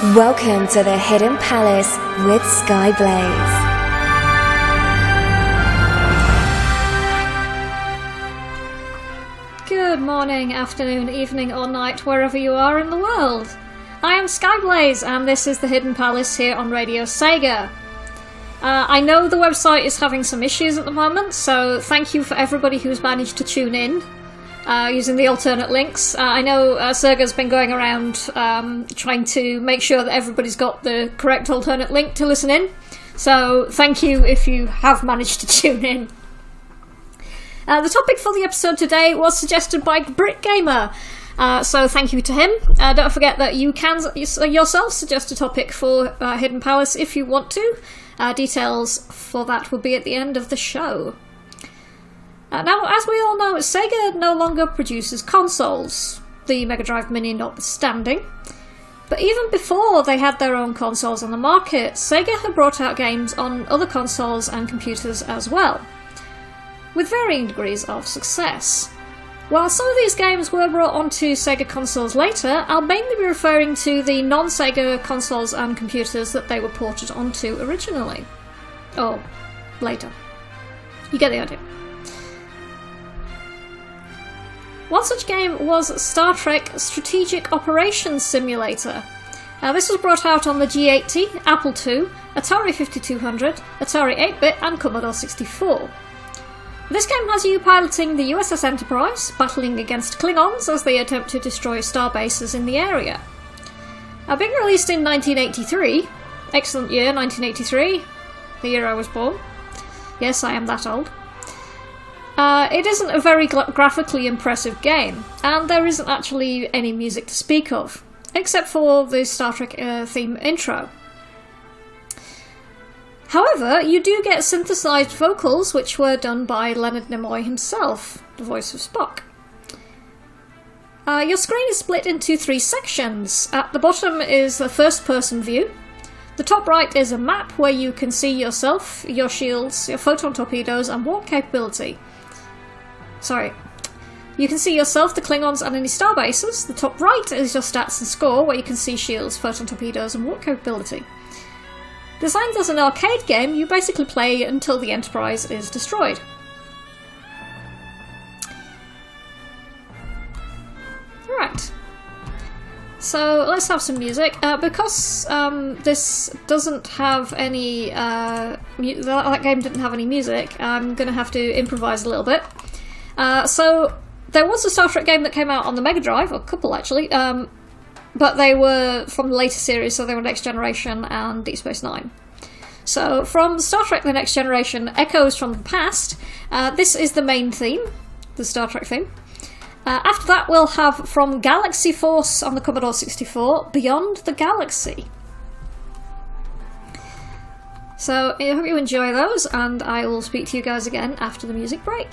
Welcome to the Hidden Palace with Skyblaze. Good morning, afternoon, evening or night, wherever you are in the world. I am Skyblaze and this is the Hidden Palace here on Radio SEGA. I know the website is having some issues at the moment, so thank you for everybody who's managed to tune in using the alternate links. I know SEGA's been going around trying to make sure that everybody's got the correct alternate link to listen in, so thank you if you have managed to tune in. The topic for the episode today was suggested by BritGamer, so thank you to him. Don't forget that you can yourself suggest a topic for Hidden Palace if you want to. Details for that will be at the end of the show. Now, as we all know, Sega no longer produces consoles, the Mega Drive Mini notwithstanding. But even before they had their own consoles on the market, Sega had brought out games on other consoles and computers as well, with varying degrees of success. While some of these games were brought onto Sega consoles later, I'll mainly be referring to the non-Sega consoles and computers that they were ported onto originally. Or later. You get the idea. One such game was Star Trek Strategic Operations Simulator. This was brought out on the G80, Apple II, Atari 5200, Atari 8-bit and Commodore 64. This game has you piloting the USS Enterprise, battling against Klingons as they attempt to destroy star bases in the area. Being released in 1983, excellent year 1983, the year I was born. Yes, I am that old. It isn't a very graphically impressive game, and there isn't actually any music to speak of, except for the Star Trek theme intro. However, you do get synthesized vocals, which were done by Leonard Nimoy himself, the voice of Spock. Your screen is split into three sections. At the bottom is the first-person view. The top right is a map where you can see yourself, your shields, your photon torpedoes, and warp capability. You can see yourself, the Klingons, and any star bases. The top right is your stats and score, where you can see shields, photon torpedoes, and warp capability. Designed as an arcade game, you basically play until the Enterprise is destroyed. Alright. So let's have some music. Because this doesn't have any... that game didn't have any music, I'm going to have to improvise a little bit. So there was a Star Trek game that came out on the Mega Drive, or a couple actually, but they were from the later series, so they were Next Generation and Deep Space Nine. So from Star Trek The Next Generation, Echoes from the Past, this is the main theme, the Star Trek theme. After that we'll have from Galaxy Force on the Commodore 64, Beyond the Galaxy. So I hope you enjoy those, and I will speak to you guys again after the music break.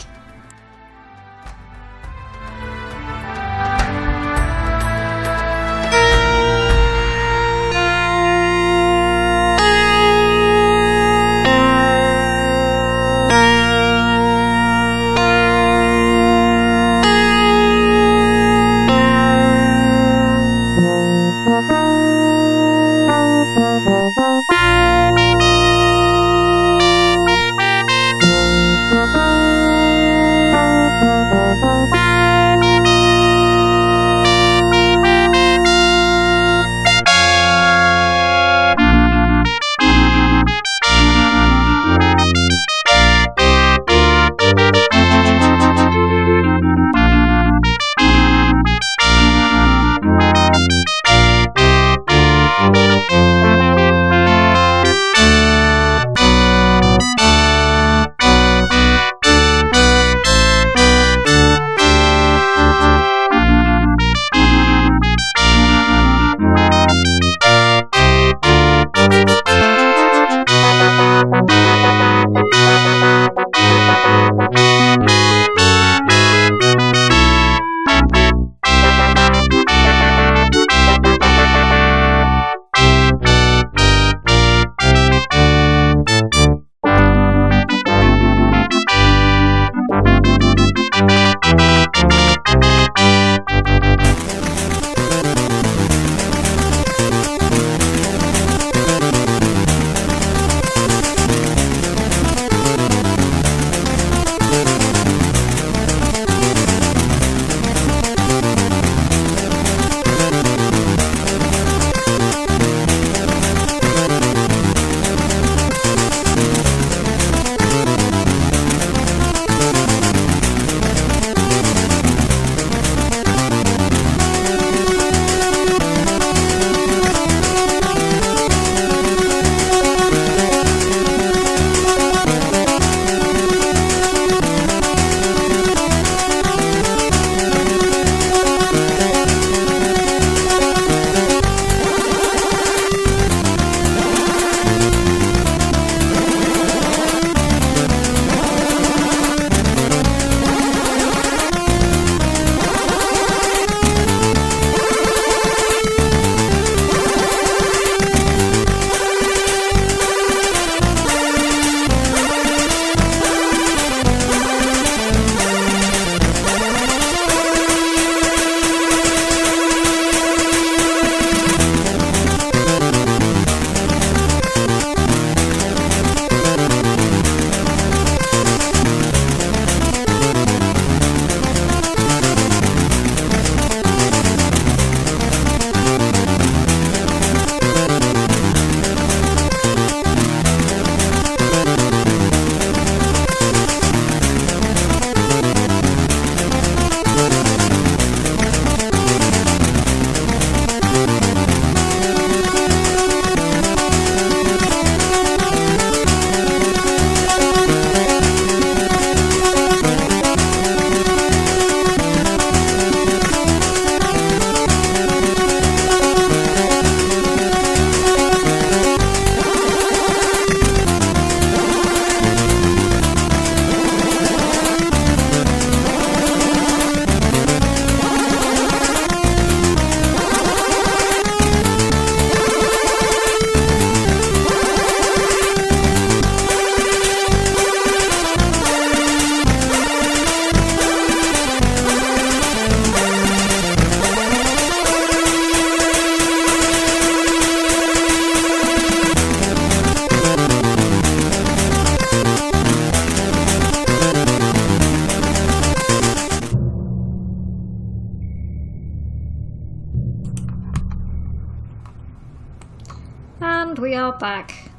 And we are back.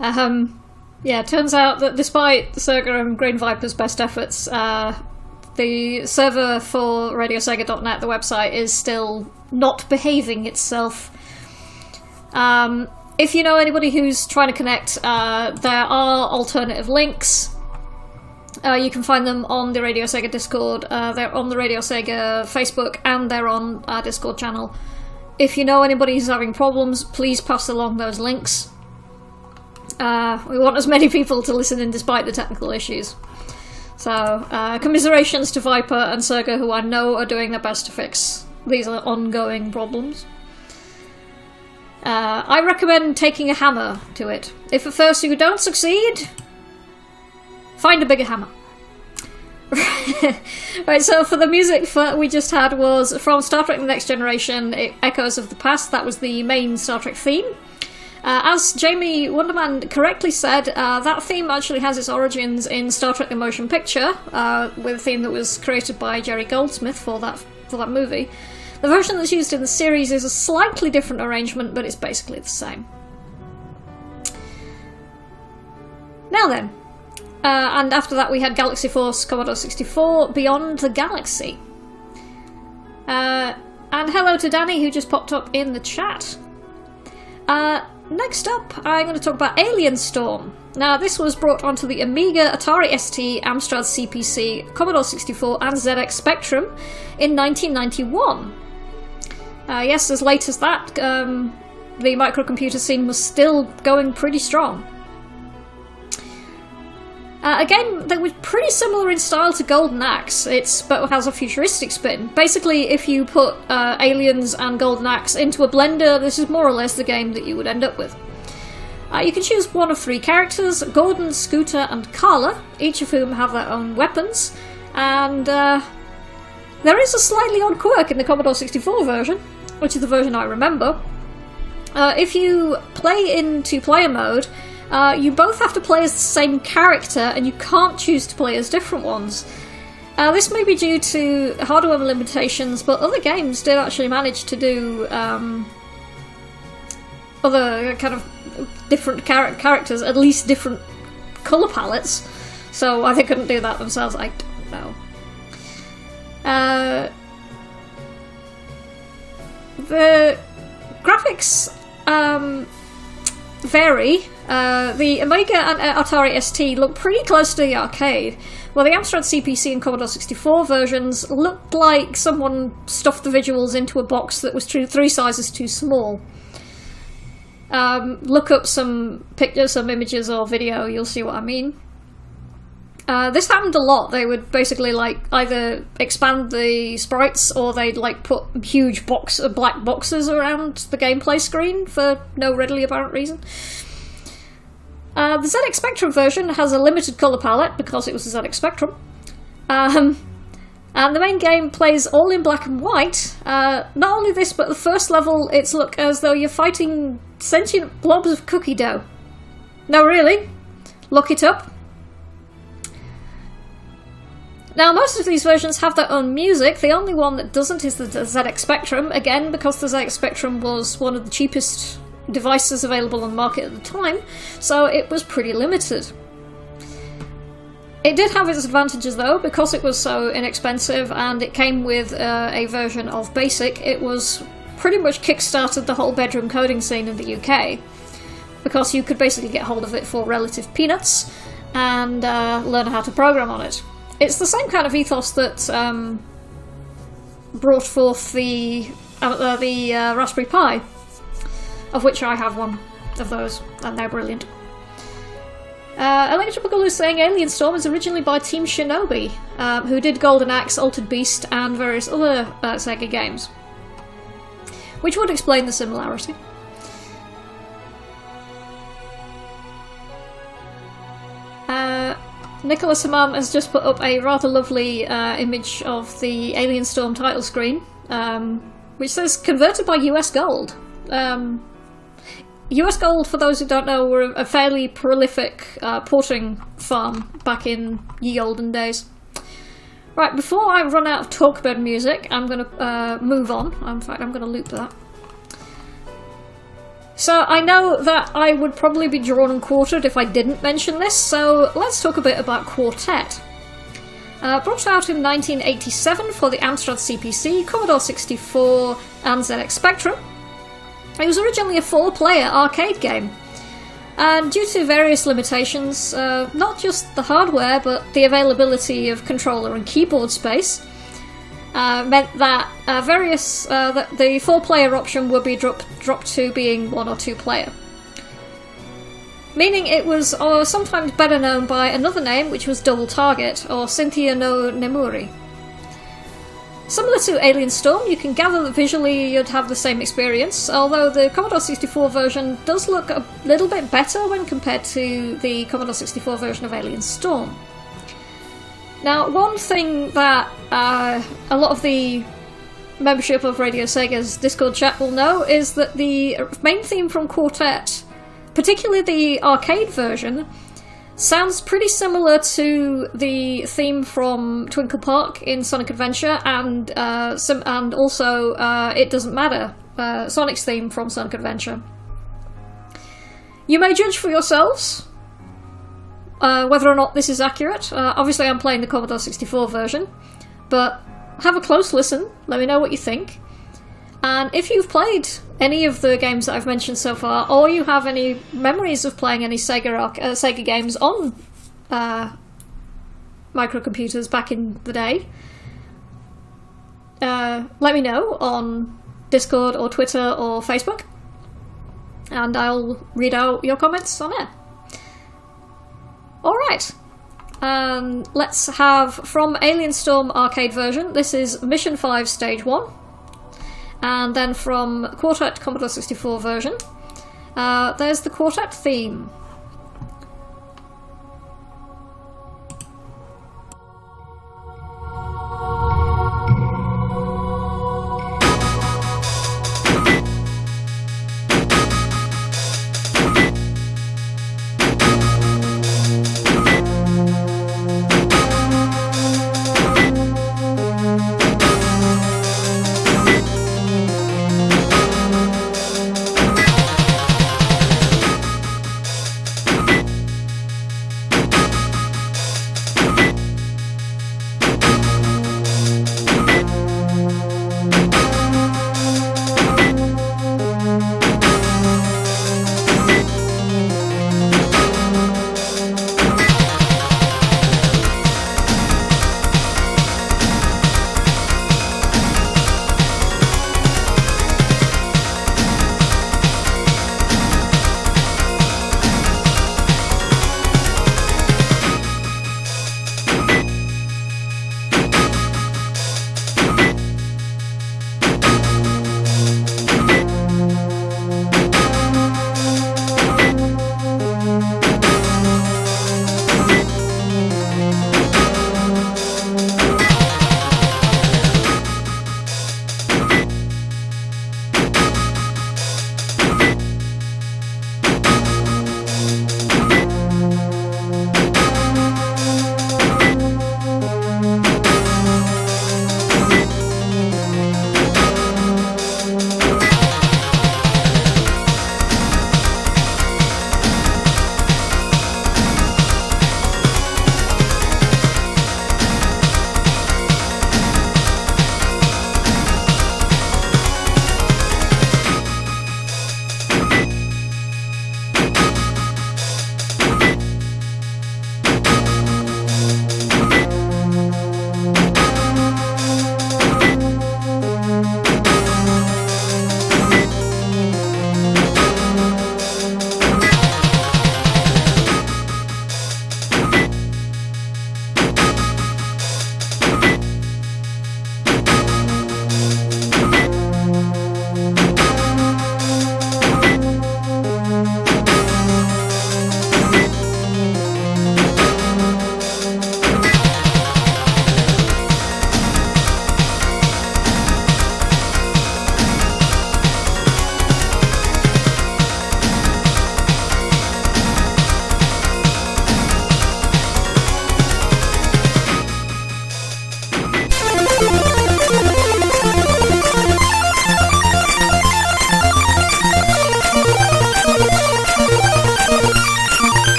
Yeah, it turns out that despite Sega and Green Viper's best efforts, the server for RadioSega.net, the website, is still not behaving itself. If you know anybody who's trying to connect, there are alternative links. You can find them on the Radio Sega Discord, they're on the Radio Sega Facebook, and they're on our Discord channel. If you know anybody who's having problems, please pass along those links. We want as many people to listen in despite the technical issues. So, commiserations to Viper and Sega, who I know are doing their best to fix these ongoing problems. I recommend taking a hammer to it. If at first you don't succeed, find a bigger hammer. Right, so for the music we just had was from Star Trek The Next Generation, Echoes of the Past. That was the main Star Trek theme. As Jamie Wonderman correctly said, that theme actually has its origins in Star Trek The Motion Picture, with a theme that was created by Jerry Goldsmith for that movie. The version that's used in the series is a slightly different arrangement, but it's basically the same. Now then, and after that we had Galaxy Force Commodore 64 Beyond the Galaxy. And hello to Danny, who just popped up in the chat. Next up, I'm going to talk about Alien Storm. Now, this was brought onto the Amiga, Atari ST, Amstrad CPC, Commodore 64 and ZX Spectrum in 1991. Yes, as late as that, the microcomputer scene was still going pretty strong. Again, they were pretty similar in style to Golden Axe, but has a futuristic spin. Basically, if you put Aliens and Golden Axe into a blender, this is more or less the game that you would end up with. You can choose one of three characters, Gordon, Scooter and Carla, each of whom have their own weapons, and there is a slightly odd quirk in the Commodore 64 version, which is the version I remember. If you play in two-player mode, you both have to play as the same character, and you can't choose to play as different ones. This may be due to hardware limitations, but other games did actually manage to do other kind of different characters, at least different colour palettes, so why they couldn't do that themselves, I don't know. The graphics vary. The Amiga and Atari ST look pretty close to the arcade, while the Amstrad CPC and Commodore 64 versions looked like someone stuffed the visuals into a box that was three sizes too small. Look up some pictures, some images or video, you'll see what I mean. This happened a lot. They would basically either expand the sprites or they'd put huge black boxes around the gameplay screen for no readily apparent reason. The ZX Spectrum version has a limited colour palette because it was a ZX Spectrum. And the main game plays all in black and white. Not only this, but the first level, it's look as though you're fighting sentient blobs of cookie dough. No, really? Look it up. Now, most of these versions have their own music. The only one that doesn't is the ZX Spectrum, again, because the ZX Spectrum was one of the cheapest devices available on the market at the time, so it was pretty limited. It did have its advantages though, because it was so inexpensive and it came with a version of BASIC. It was pretty much kickstarted the whole bedroom coding scene in the UK, because you could basically get hold of it for relative peanuts and learn how to program on it. It's the same kind of ethos that brought forth the Raspberry Pi, of which I have one of those, and they're brilliant. Electrical is saying Alien Storm is originally by Team Shinobi, who did Golden Axe, Altered Beast, and various other Sega games, which would explain the similarity. Nicholas Hammam has just put up a rather lovely image of the Alien Storm title screen, which says converted by US Gold. US Gold, for those who don't know, were a fairly prolific porting farm back in ye olden days. Right, before I run out of talkbird music, I'm going to move on. In fact, I'm going to loop that. So I know that I would probably be drawn and quartered if I didn't mention this, so let's talk a bit about Quartet. Brought out in 1987 for the Amstrad CPC, Commodore 64 and ZX Spectrum. It was originally a 4-player arcade game, and due to various limitations, not just the hardware but the availability of controller and keyboard space, meant that the 4-player option would be dropped to being 1 or 2 player. Meaning it was sometimes better known by another name, which was Double Target, or Cynthia no Nemuri. Similar to Alien Storm, you can gather that visually you'd have the same experience, although the Commodore 64 version does look a little bit better when compared to the Commodore 64 version of Alien Storm. Now, one thing that a lot of the membership of Radio Sega's Discord chat will know is that the main theme from Quartet, particularly the arcade version, sounds pretty similar to the theme from Twinkle Park in Sonic Adventure, and also It Doesn't Matter, Sonic's theme from Sonic Adventure. You may judge for yourselves whether or not this is accurate. Obviously I'm playing the Commodore 64 version, but have a close listen, let me know what you think. And if you've played any of the games that I've mentioned so far, or you have any memories of playing any Sega games on microcomputers back in the day, let me know on Discord or Twitter or Facebook, and I'll read out your comments on air. Alright, let's have from Alien Storm arcade version, this is Mission 5 Stage 1. And then from Quartet Commodore 64 version, there's the Quartet theme.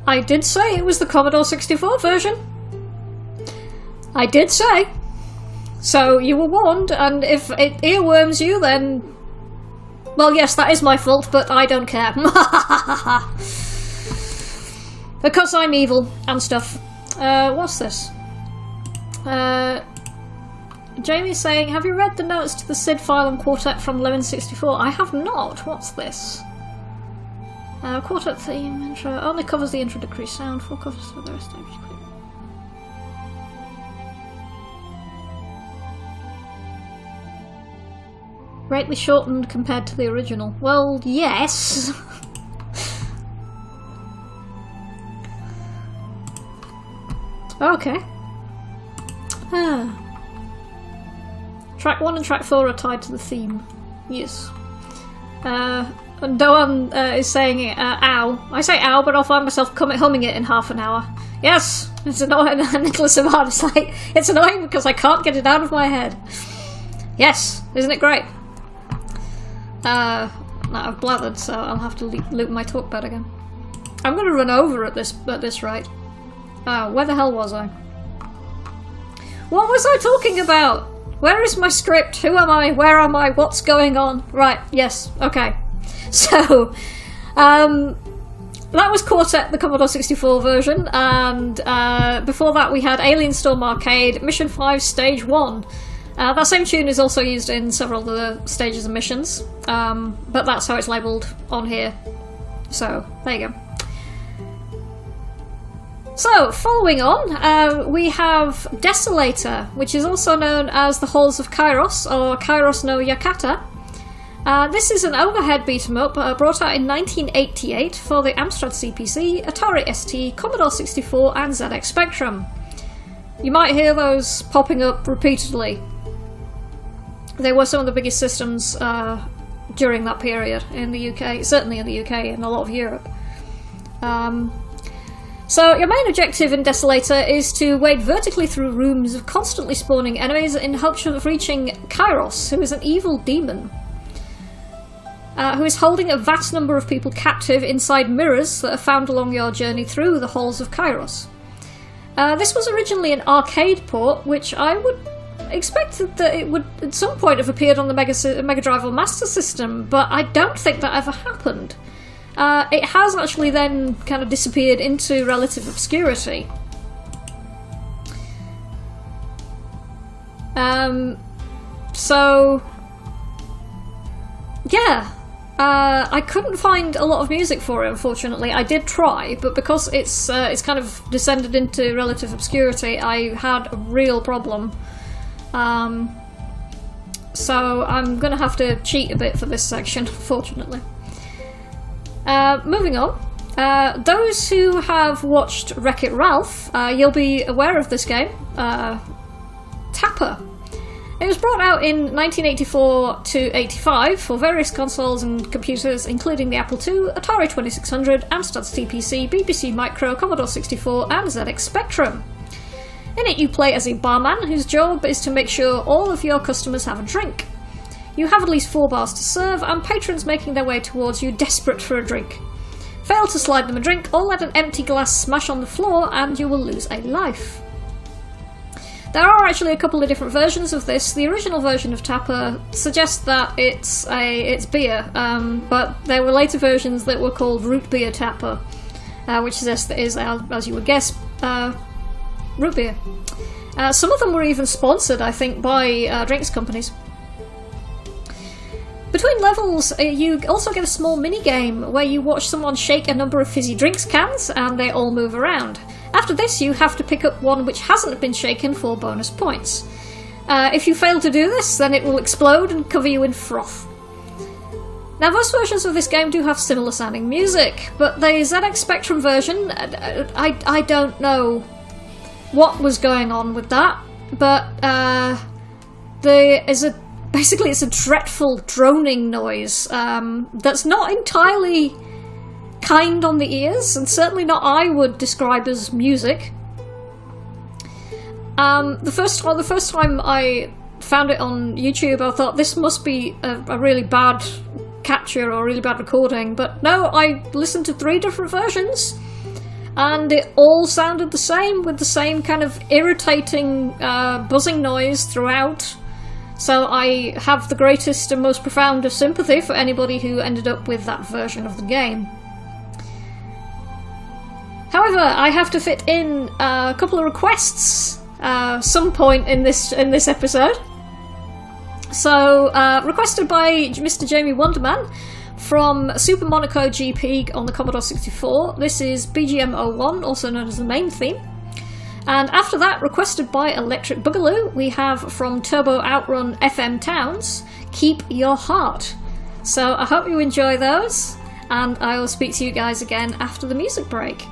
I did say it was the Commodore 64 version. I did say. So you were warned, and if it earworms you, then... Well, yes, that is my fault, but I don't care. Because I'm evil and stuff. What's this? Jamie's saying, have you read the notes to the SID file on Quartet from Lemon 64? I have not. What's this? Quartet theme intro only covers the introductory sound. Full covers for the rest of it. Greatly shortened compared to the original. Well, yes. Okay. Track 1 and track 4 are tied to the theme. Yes. And Doan is saying ow. I say ow, but I'll find myself humming it in half an hour. Yes! It's annoying. Nicholas Savard is like, it's annoying because I can't get it out of my head. Yes! Isn't it great? I've blathered, so I'll have to loop my talkbed again. I'm going to run over at this rate. Where the hell was I? What was I talking about? Where is my script? Who am I? Where am I? What's going on? Right, yes, okay. So, that was Quartet, the Commodore 64 version, and before that we had Alien Storm Arcade, Mission 5, Stage 1. That same tune is also used in several other stages and missions, but that's how it's labelled on here. So, there you go. So, following on, we have Desolator, which is also known as the Halls of Kairos, or Kairos no Yakata. This is an overhead beat-em-up brought out in 1988 for the Amstrad CPC, Atari ST, Commodore 64 and ZX Spectrum. You might hear those popping up repeatedly. They were some of the biggest systems during that period in the UK, certainly in the UK and a lot of Europe. So your main objective in Desolator is to wade vertically through rooms of constantly spawning enemies in hopes of reaching Kairos, who is an evil demon, who is holding a vast number of people captive inside mirrors that are found along your journey through the halls of Kairos. This was originally an arcade port, which I would expect that it would at some point have appeared on the Mega Drive or Master System, but I don't think that ever happened. It has actually then kind of disappeared into relative obscurity. So, yeah, I couldn't find a lot of music for it, unfortunately. I did try, but because it's kind of descended into relative obscurity, I had a real problem. So I'm going to have to cheat a bit for this section, unfortunately. Moving on, those who have watched Wreck-It Ralph, you'll be aware of this game, Tapper. It was brought out in 1984 to 85 for various consoles and computers, including the Apple II, Atari 2600, Amstrad CPC, BBC Micro, Commodore 64 and ZX Spectrum. In it you play as a barman whose job is to make sure all of your customers have a drink. You have at least 4 bars to serve, and patrons making their way towards you desperate for a drink. Fail to slide them a drink, or let an empty glass smash on the floor, and you will lose a life. There are actually a couple of different versions of this. The original version of Tapper suggests that it's beer, but there were later versions that were called Root Beer Tapper, which suggests that is, as you would guess, root beer. Some of them were even sponsored, I think, by drinks companies. Between levels, you also get a small mini-game where you watch someone shake a number of fizzy drinks cans and they all move around. After this, you have to pick up one which hasn't been shaken for bonus points. If you fail to do this, then it will explode and cover you in froth. Now, most versions of this game do have similar sounding music, but the ZX Spectrum version, I don't know what was going on with that, but basically it's a dreadful droning noise that's not entirely kind on the ears, and certainly not I would describe as music. The first time I found it on YouTube, I thought this must be a really bad capture or a really bad recording, but no, I listened to 3 different versions, and it all sounded the same, with the same kind of irritating buzzing noise throughout. So I have the greatest and most profound of sympathy for anybody who ended up with that version of the game. However, I have to fit in a couple of requests some point in this episode. So, requested by Mr. Jamie Wonderman from Super Monaco GP on the Commodore 64. This is BGM01, also known as the main theme. And after that, requested by Electric Boogaloo, we have from Turbo Outrun FM Towns, Keep Your Heart. So I hope you enjoy those, and I will speak to you guys again after the music break.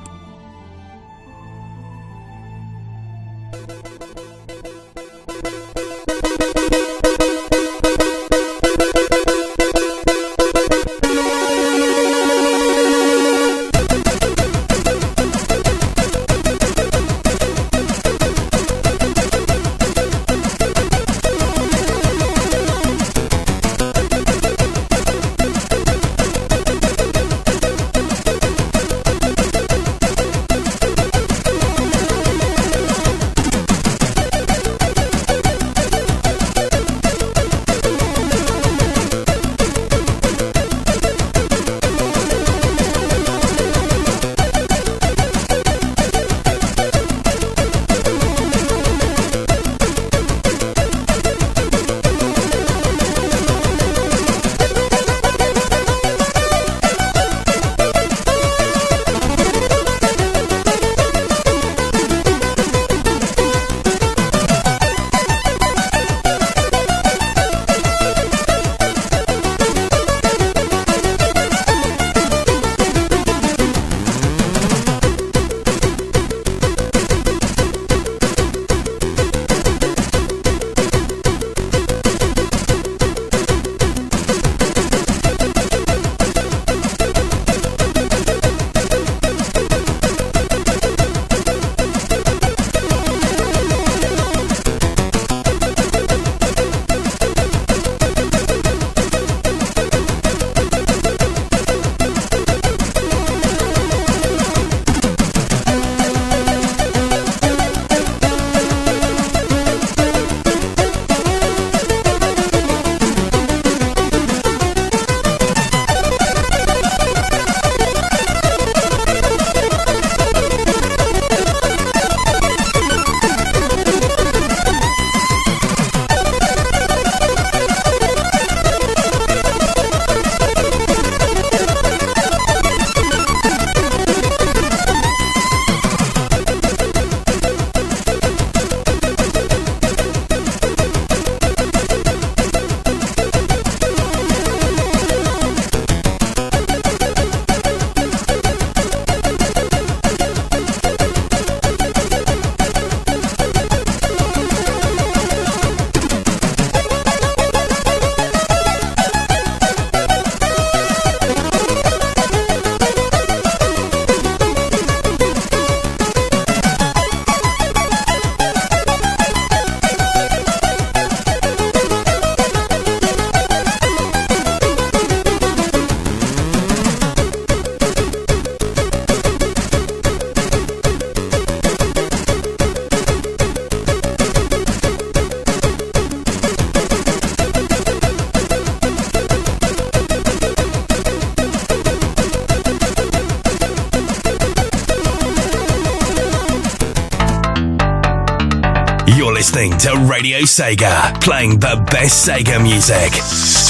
You're listening to Radio Sega, playing the best Sega music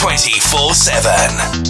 24/7.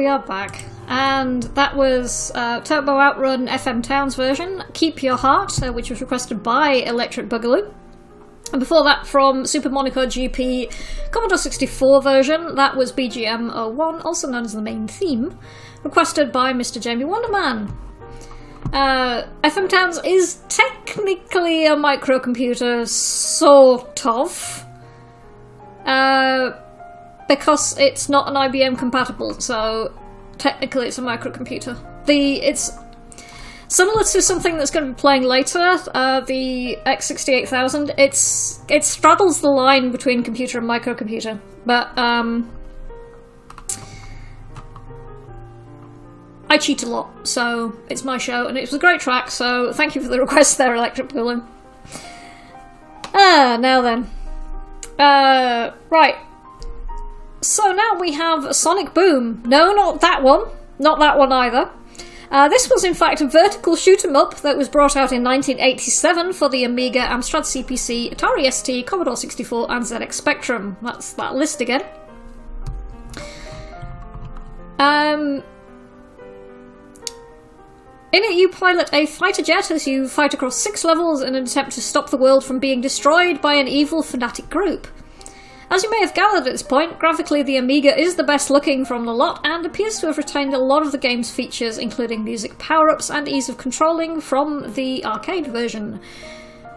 we are back. And that was Turbo Outrun FM Towns version, Keep Your Heart, which was requested by Electric Boogaloo. And before that, from Super Monaco GP Commodore 64 version, that was BGM 01, also known as the main theme, requested by Mr. Jamie Wonderman. FM Towns is technically a microcomputer, sort of, because it's not an IBM compatible, so technically it's a microcomputer. It's similar to something that's going to be playing later, the X68000. It straddles the line between computer and microcomputer, but I cheat a lot, so it's my show, and it was a great track, so thank you for the request there, Electric Boogaloo. Now then. Right. So now we have Sonic Boom. No, not that one. Not that one either. This was in fact a vertical shoot-'em-up that was brought out in 1987 for the Amiga, Amstrad CPC, Atari ST, Commodore 64 and ZX Spectrum. That's that list again. In it, you pilot a fighter jet as you fight across 6 levels in an attempt to stop the world from being destroyed by an evil fanatic group. As you may have gathered at this point, graphically the Amiga is the best looking from the lot and appears to have retained a lot of the game's features, including music power-ups and ease of controlling from the arcade version.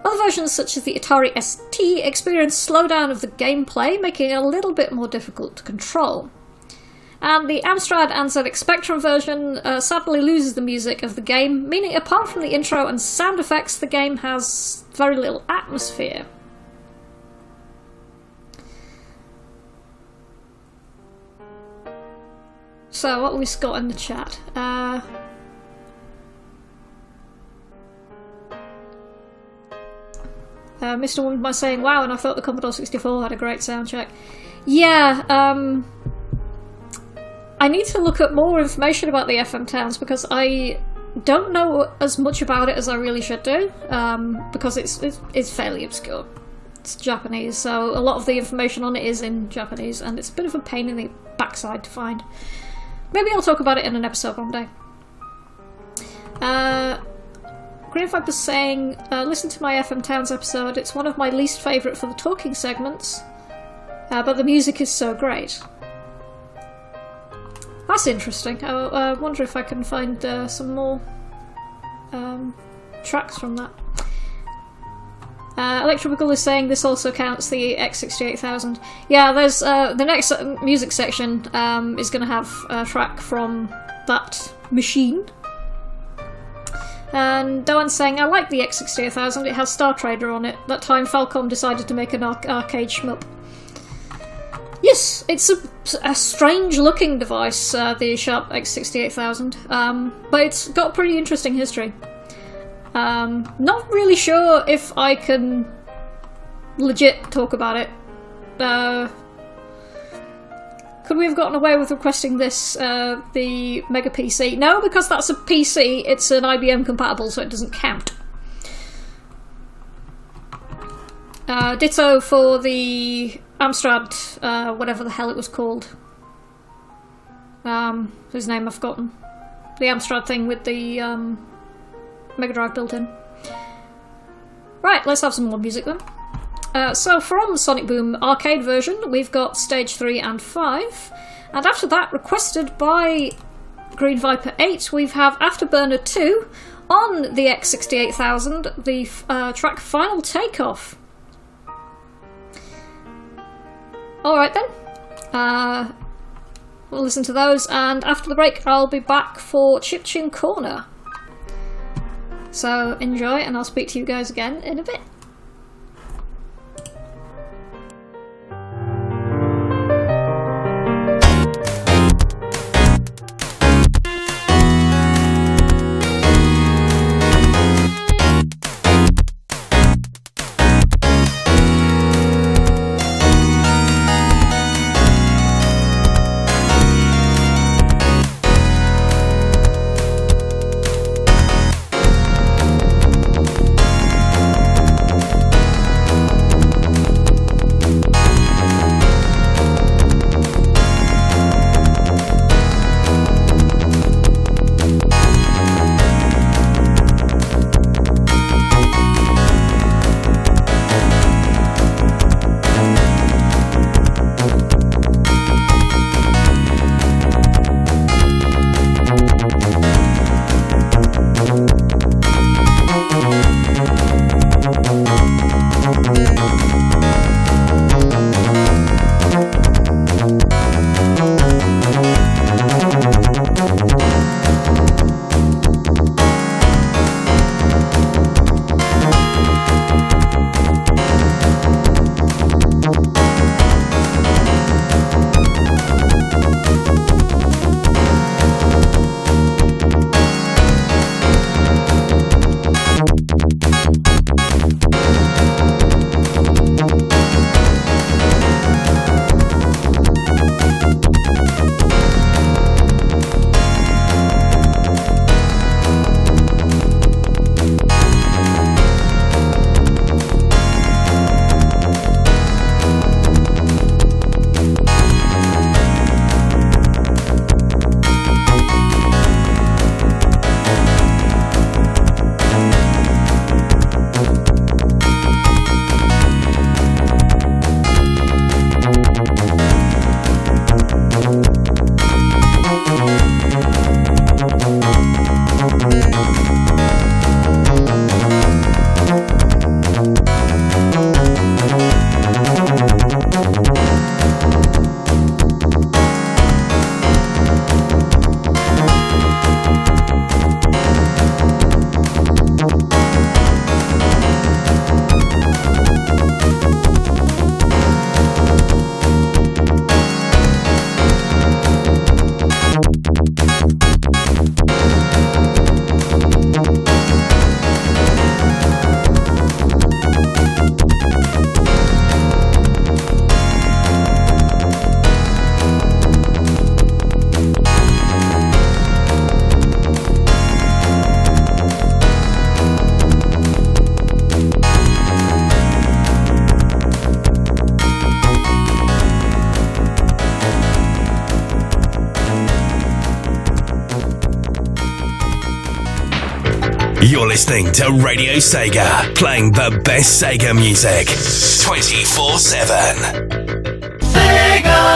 Other versions, such as the Atari ST, experience slowdown of the gameplay, making it a little bit more difficult to control. And the Amstrad and ZX Spectrum version sadly loses the music of the game, meaning apart from the intro and sound effects, the game has very little atmosphere. So, what have we got in the chat? Mr. Woman saying, wow, and I thought the Commodore 64 had a great sound check. Yeah, I need to look up more information about the FM Towns because I don't know as much about it as I really should do, because it's fairly obscure. It's Japanese, so a lot of the information on it is in Japanese, and it's a bit of a pain in the backside to find. Maybe I'll talk about it in an episode one day. Green Viper's saying, listen to my FM Towns episode, it's one of my least favourite for the talking segments, but the music is so great. That's interesting. I wonder if I can find some more tracks from that. Electrobical is saying this also counts the X68000. Yeah, there's the next music section is going to have a track from that machine. And Doan's saying, I like the X68000, it has Star Trader on it. That time Falcom decided to make an arcade shmup. Yes, it's a strange looking device, the Sharp X68000, but it's got a pretty interesting history. Not really sure if I can legit talk about it. Could we have gotten away with requesting this, the Mega PC? No, because that's a PC, it's an IBM compatible, so it doesn't count. Ditto for the Amstrad, whatever the hell it was called. Whose name I've forgotten. The Amstrad thing with the Mega Drive built in. Right, let's have some more music then. So from Sonic Boom arcade version, we've got Stage 3 and 5. And after that, requested by Green Viper 8, we have Afterburner 2 on the X68000, the track Final Takeoff. Alright then, we'll listen to those, and after the break I'll be back for Chiptune Corner. So enjoy, and I'll speak to you guys again in a bit. You're listening to Radio Sega, playing the best Sega music 24/7. Sega!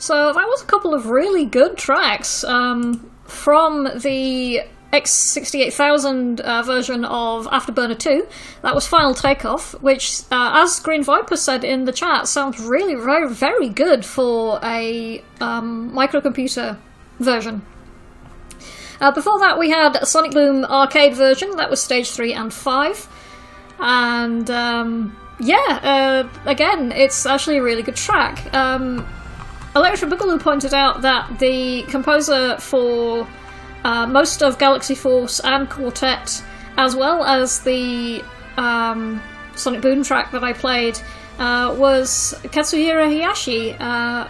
So that was a couple of really good tracks from the X68000 version of Afterburner 2. That was Final Takeoff, which, as Green Viper said in the chat, sounds really very, very good for a microcomputer version. Before that, we had a Sonic Boom arcade version. That was Stage 3 and 5. And, again, it's actually a really good track. Electra Boogaloo pointed out that the composer for most of Galaxy Force and Quartet, as well as the Sonic Boom track that I played, was Katsuhiro Hiyashi,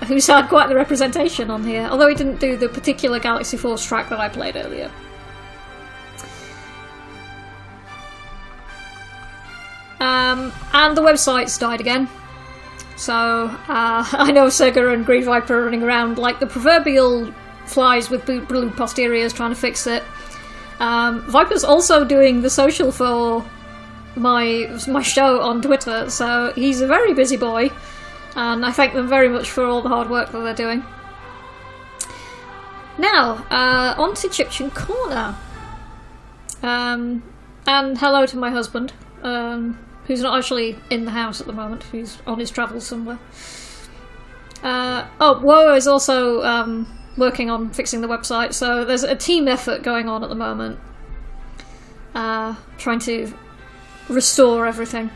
who's had quite the representation on here, although he didn't do the particular Galaxy Force track that I played earlier. And the websites died again. So, I know Sega and Green Viper are running around like the proverbial flies with blue posteriors trying to fix it. Viper's also doing the social for my show on Twitter, so he's a very busy boy, and I thank them very much for all the hard work that they're doing. Now, on to Chiptune Corner. And hello to my husband, who's not actually in the house at the moment, who's on his travels somewhere. Woa is also working on fixing the website, so there's a team effort going on at the moment, trying to restore everything.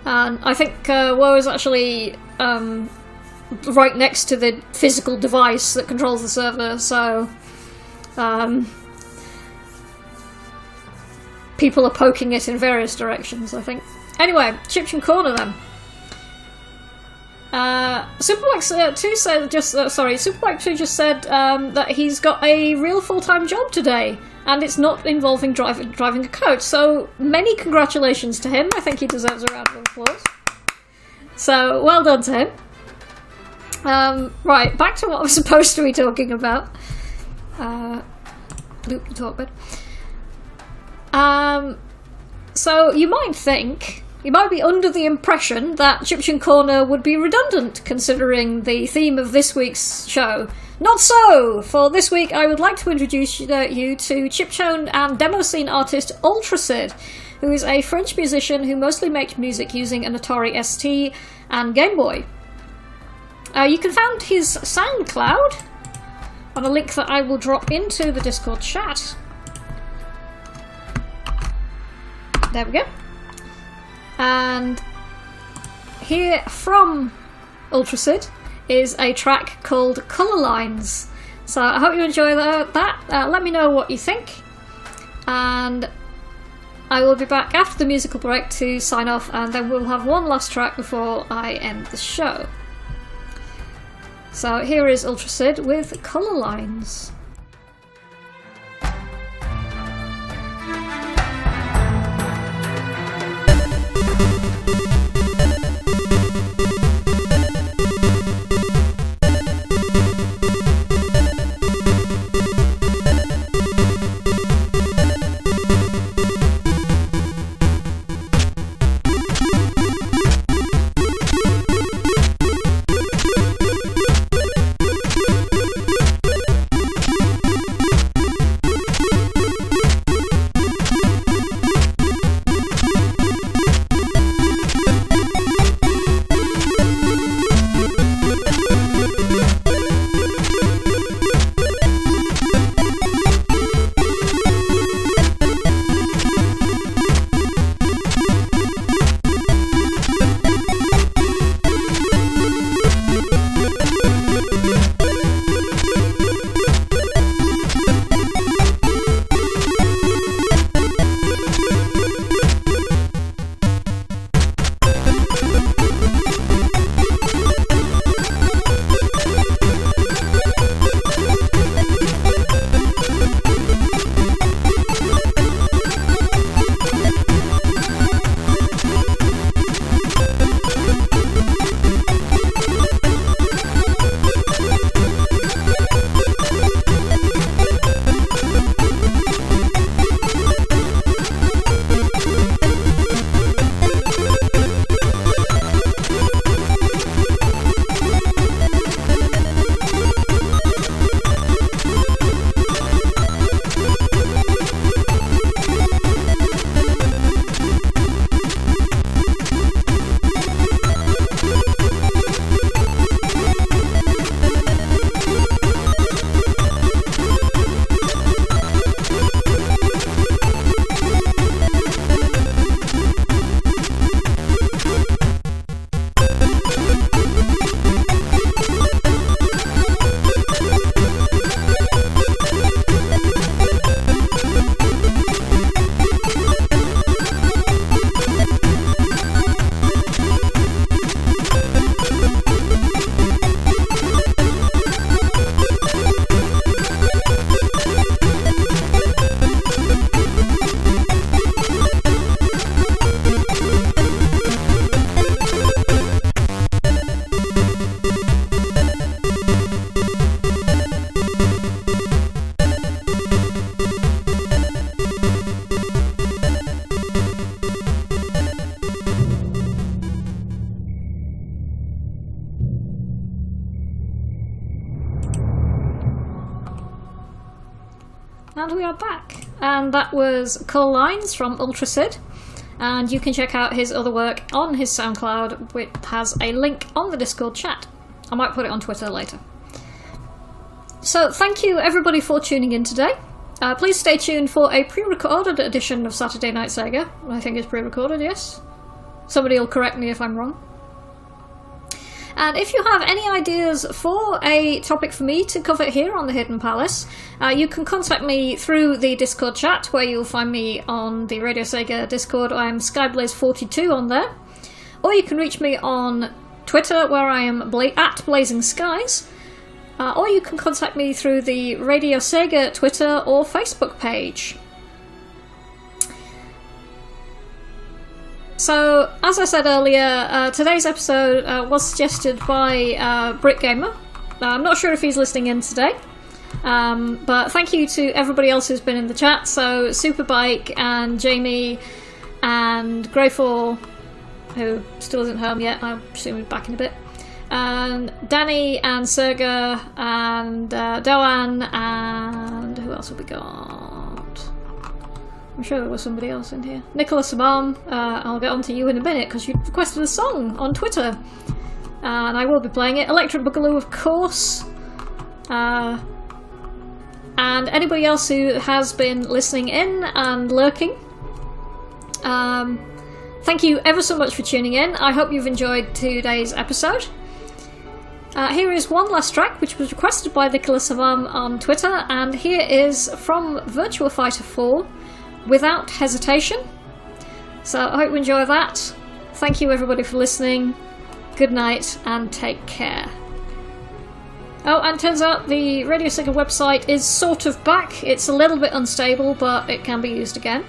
And I think Woe is actually right next to the physical device that controls the server, so people are poking it in various directions, I think. Anyway, Chiptune Corner then. Superbike 2 said Superbike 2 just said that he's got a real full-time job today, and it's not involving driving a coach. So many congratulations to him. I think he deserves a round of applause. So well done to him. Right, back to what we're supposed to be talking about. Loop the talk bit. So you might be under the impression that Chiptune Corner would be redundant, considering the theme of this week's show. Not so! For this week, I would like to introduce you to chiptune and demo scene artist Ultracid, who is a French musician who mostly makes music using an Atari ST and Game Boy. You can find his SoundCloud on a link that I will drop into the Discord chat. There we go. And here from Ultracid is a track called Colour Lines. So I hope you enjoy that. Let me know what you think. And I will be back after the musical break to sign off, and then we'll have one last track before I end the show. So here is Ultracid with Colour Lines. And we are back. And that was Colour Lines from Ultracid. And you can check out his other work on his SoundCloud, which has a link on the Discord chat. I might put it on Twitter later. So thank you everybody for tuning in today. Please stay tuned for a pre-recorded edition of Saturday Night Sega. I think it's pre-recorded, yes? Somebody will correct me if I'm wrong. And if you have any ideas for a topic for me to cover here on the Hidden Palace, you can contact me through the Discord chat, where you'll find me on the Radio Sega Discord. I'm Skyblaze42 on there. Or you can reach me on Twitter, where I am at Blazing Skies. Or you can contact me through the Radio Sega Twitter or Facebook page. So, as I said earlier, today's episode was suggested by BritGamer. I'm not sure if he's listening in today, but thank you to everybody else who's been in the chat. So, Superbike and Jamie and Greyfall, who still isn't home yet, I presume he's back in a bit, and Danny and Serga and Doan, and who else have we got? I'm sure there was somebody else in here. Nicholas Sabam, I'll get on to you in a minute because you requested a song on Twitter. And I will be playing it. Electric Boogaloo, of course. And anybody else who has been listening in and lurking. Thank you ever so much for tuning in. I hope you've enjoyed today's episode. Here is one last track, which was requested by Nicholas Sabam on Twitter. And here is from Virtua Fighter 4. Without Hesitation. So I hope you enjoy that. Thank you everybody for listening. Good night and take care. Oh, and turns out the Radio Sega website is sort of back. It's a little bit unstable, but it can be used again.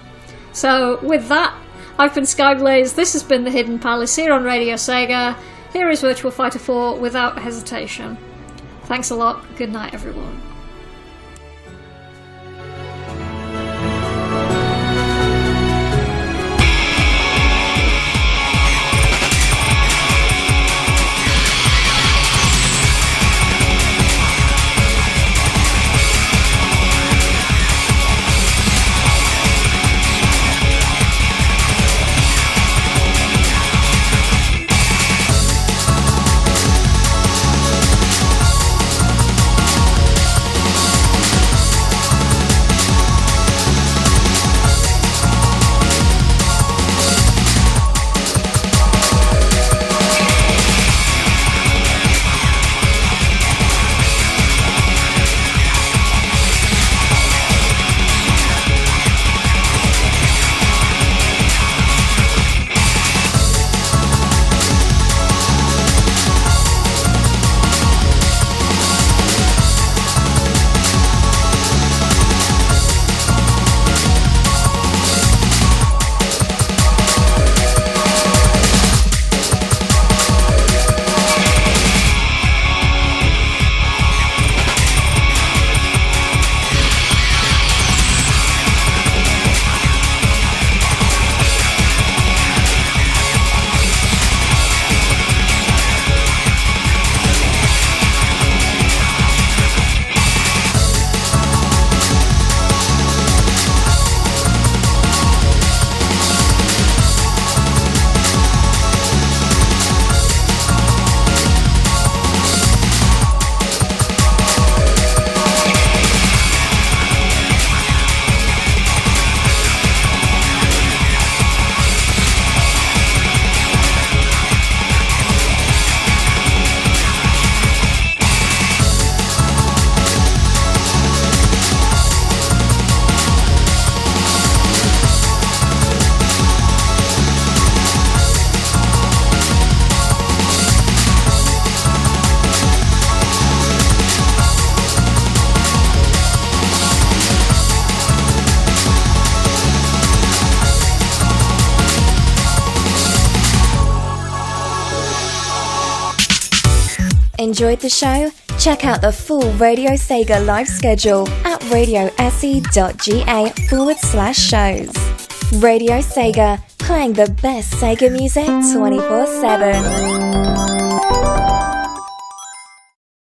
So with that, I've been Skyblaze. This has been the Hidden Palace here on Radio Sega. Here is Virtua Fighter 4 Without Hesitation. Thanks a lot. Good night everyone. Enjoyed the show? Check out the full Radio Sega live schedule at radiose.ga/shows. Radio Sega, playing the best Sega music 24/7.